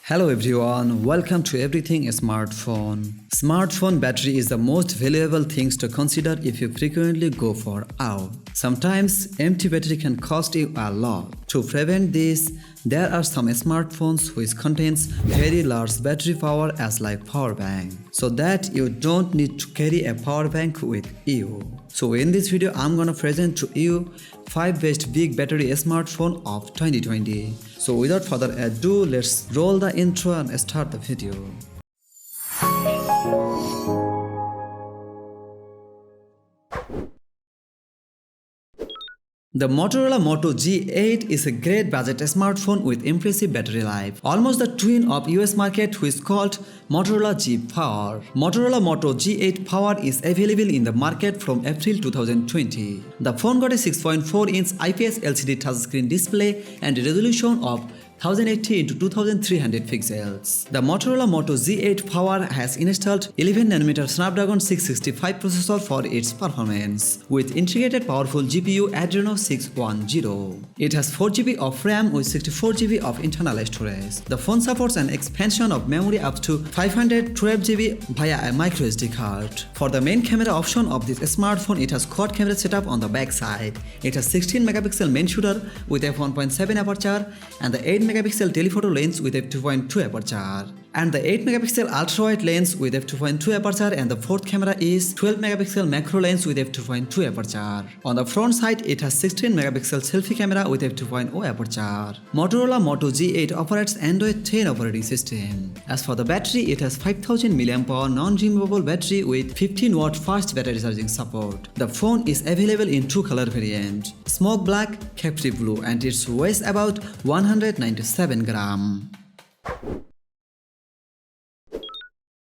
Hello everyone, welcome to Everything Smartphone. Smartphone battery is the most valuable things to consider if you frequently go for out. Sometimes empty battery can cost you a lot. To prevent this, there are some smartphones which contains very large battery power as like power bank, so that you don't need to carry a power bank with you. So in this video, I'm gonna present to you 5 best big battery smartphone of 2020. So without further ado, let's roll the intro and start the video. The Motorola Moto G8 is a great budget smartphone with impressive battery life, almost the twin of US market which is called Motorola G Power. Motorola Moto G8 Power is available in the market from April 2020. The phone got a 6.4-inch IPS LCD touchscreen display and a resolution of 1080 x 2300 pixels. The Motorola Moto G8 Power has installed 11nm Snapdragon 665 processor for its performance, with integrated powerful GPU Adreno 610. It has 4GB of RAM with 64GB of internal storage. The phone supports an expansion of memory up to 512GB via a microSD card. For the main camera option of this smartphone, it has quad camera setup on the back side. It has 16MP main shooter with f1.7 aperture and the 8MP telephoto lens with f2.2 aperture, and the 8MP ultra-wide lens with f2.2 aperture, and the fourth camera is 12MP macro lens with f2.2 aperture. On the front side, it has 16MP selfie camera with f2.0 aperture. Motorola Moto G8 operates Android 10 operating system. As for the battery, it has 5000 mAh non-removable battery with 15W fast battery charging support. The phone is available in 2 color variants, smoke black, capri blue, and it weighs about 197 grams.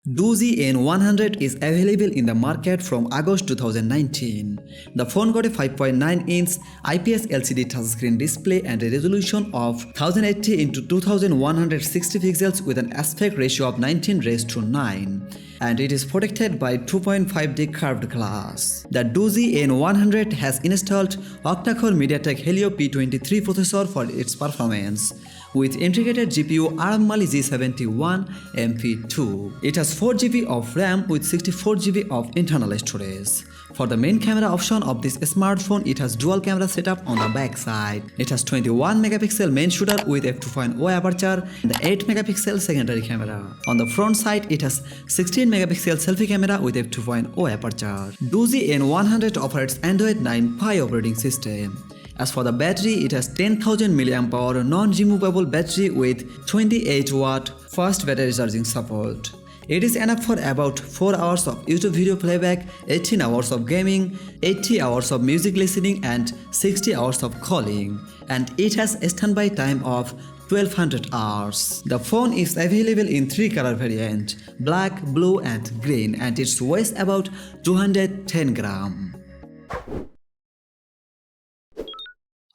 Doogee In100 is available in the market from August 2019. The phone got a 5.9-inch IPS LCD touchscreen display and a resolution of 1080 x 2160 pixels with an aspect ratio of 19:9, and it is protected by 2.5D curved glass. The Doogee In100 has installed octa-core MediaTek Helio P23 processor for its performance, with integrated GPU ARM Mali G71 MP2. It has 4GB of RAM with 64GB of internal storage. For the main camera option of this smartphone, it has dual camera setup on the back side. It has 21MP main shooter with f2.0 aperture and the 8MP secondary camera. On the front side, it has 16MP selfie camera with f2.0 aperture. Doogee In100 operates Android 9 Pie operating system. As for the battery, it has 10,000 mAh non-removable battery with 28W fast battery charging support. It is enough for about 4 hours of YouTube video playback, 18 hours of gaming, 80 hours of music listening, and 60 hours of calling, and it has a standby time of 1200 hours. The phone is available in 3 color variants, black, blue, and green, and it weighs about 210 grams.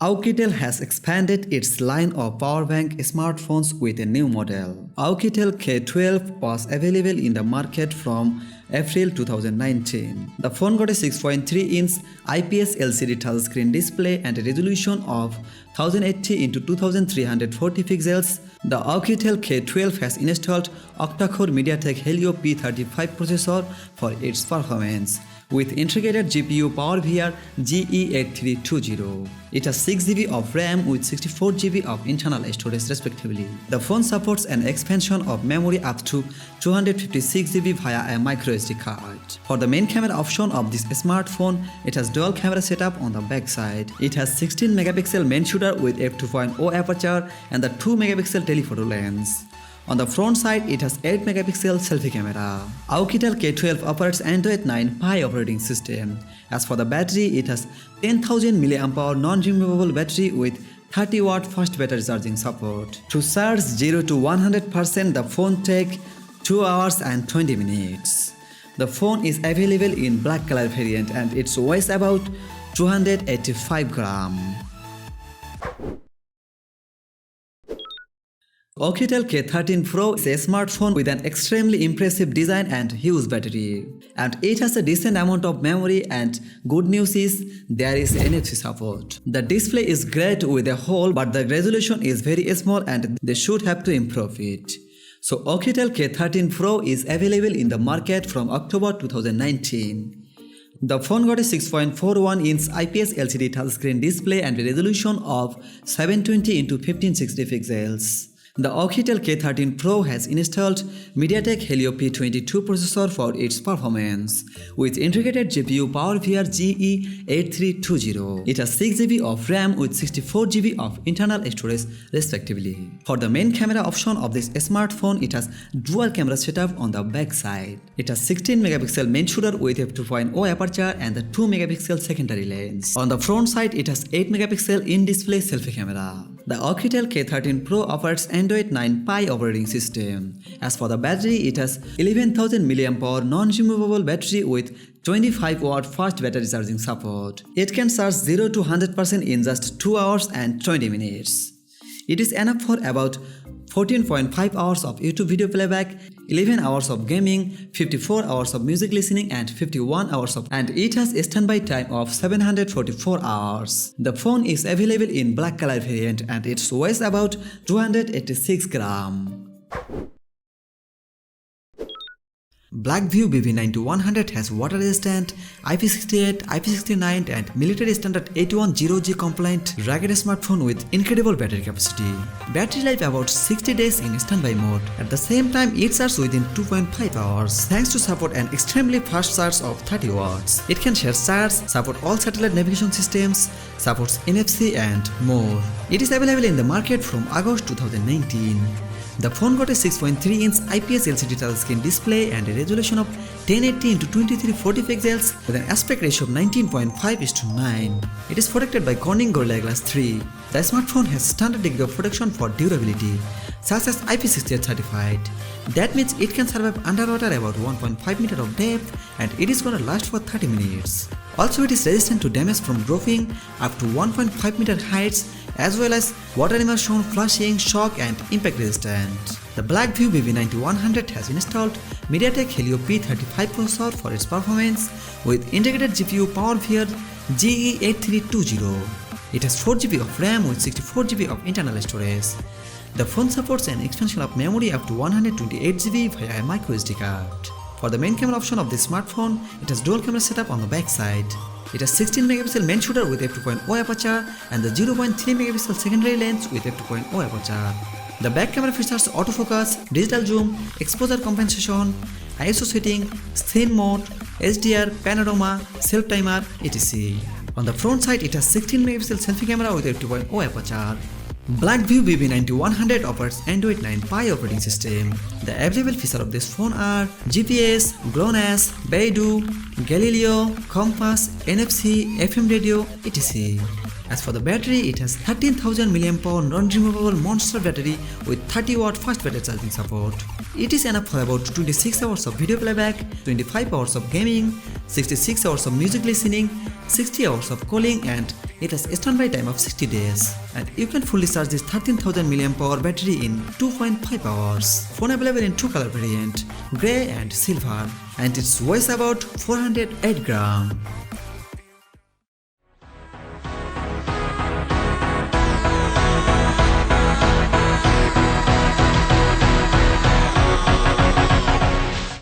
OUKITEL has expanded its line of powerbank smartphones with a new model. Alcatel K12 was available in the market from April 2019. The phone got a 6.3-inch IPS LCD touchscreen display and a resolution of 1080 x 2340 pixels. The Alcatel K12 has installed octa-core MediaTek Helio P35 processor for its performance, with integrated GPU PowerVR GE8320. It has 6GB of RAM with 64GB of internal storage respectively. The phone supports an expansion of memory up to 256GB via a microSD card. For the main camera option of this smartphone, it has dual camera setup on the back side. It has 16MP main shooter with f2.0 aperture and the 2MP telephoto lens. On the front side, it has 8MP selfie camera. OUKITEL K12 operates Android 9 Pie operating system. As for the battery, it has 10,000 mAh non-removable battery with 30W fast battery charging support. To charge 0 to 100%, the phone takes 2 hours and 20 minutes. The phone is available in black color variant and it weighs about 285 grams. OUKITEL K13 Pro is a smartphone with an extremely impressive design and huge battery, and it has a decent amount of memory, and good news is there is NFC support. The display is great with a hole, but the resolution is very small and they should have to improve it. So OUKITEL K13 Pro is available in the market from October 2019. The phone got a 6.41-inch IPS LCD touchscreen display and a resolution of 720 x 1560 pixels. The OUKITEL K13 Pro has installed MediaTek Helio P22 processor for its performance, with integrated GPU PowerVR G8 It has 6GB of RAM with 64GB of internal storage respectively. For the main camera option of this smartphone, it has dual camera setup on the back side. It has 16MP main shooter with f2.0 aperture and the 2MP secondary lens. On the front side, it has 8MP in-display selfie camera. The OUKITEL K13 Pro offers Android 9 Pie operating system. As for the battery, it has 11,000 mAh non-removable battery with 25-watt fast battery charging support. It can charge 0 to 100% in just 2 hours and 20 minutes. It is enough for about 14.5 hours of YouTube video playback, 11 hours of gaming, 54 hours of music listening and 51 hours of and it has a standby time of 744 hours. The phone is available in black color variant and it weighs about 286 grams. Blackvue BV9100 has water-resistant, IP68, IP69 and military standard 810G compliant rugged smartphone with incredible battery capacity. Battery life about 60 days in standby mode. At the same time, it charges within 2.5 hours thanks to support an extremely fast charge of 30 watts. It can share charge, support all satellite navigation systems, supports NFC and more. It is available in the market from August 2019. The phone got a 6.3-inch IPS LCD touchscreen display and a resolution of 1080 x 2340 pixels with an aspect ratio of 19.5:9. It is protected by Corning Gorilla Glass 3. The smartphone has standard degree of protection for durability, such as IP68 certified. That means it can survive underwater about 1.5 meters of depth and it is gonna last for 30 minutes. Also, it is resistant to damage from dropping up to 1.5 meter heights as well as water immersion, flashing, shock and impact resistant. The Blackvue BV9100 has installed MediaTek Helio P13 processor for its performance with integrated GPU PowerVR G8 It has 4GB of RAM with 64GB of internal storage. The phone supports an expansion of memory up to 128GB via a microSD card. For the main camera option of this smartphone, it has dual camera setup on the back side. It has 16MP main shooter with f2.0 aperture and the 0.3MP secondary lens with f2.0 aperture. The back camera features autofocus, digital zoom, exposure compensation, ISO setting, scene mode, HDR, panorama, self-timer, etc. On the front side, it has 16MP selfie camera with f2.0 aperture. Blackvue BV9100 offers Android 9 Pie operating system. The available features of this phone are GPS, GLONASS, Beidou, Galileo, Compass, NFC, FM radio, etc. As for the battery, it has 13,000 mAh non-removable monster battery with 30-watt fast battery charging support. It is enough for about 26 hours of video playback, 25 hours of gaming, 66 hours of music listening, 60 hours of calling and it has a standby time of 60 days. And you can fully charge this 13,000 mAh battery in 2.5 hours. Phone available in two color variant, grey and silver, and it weighs about 408 grams.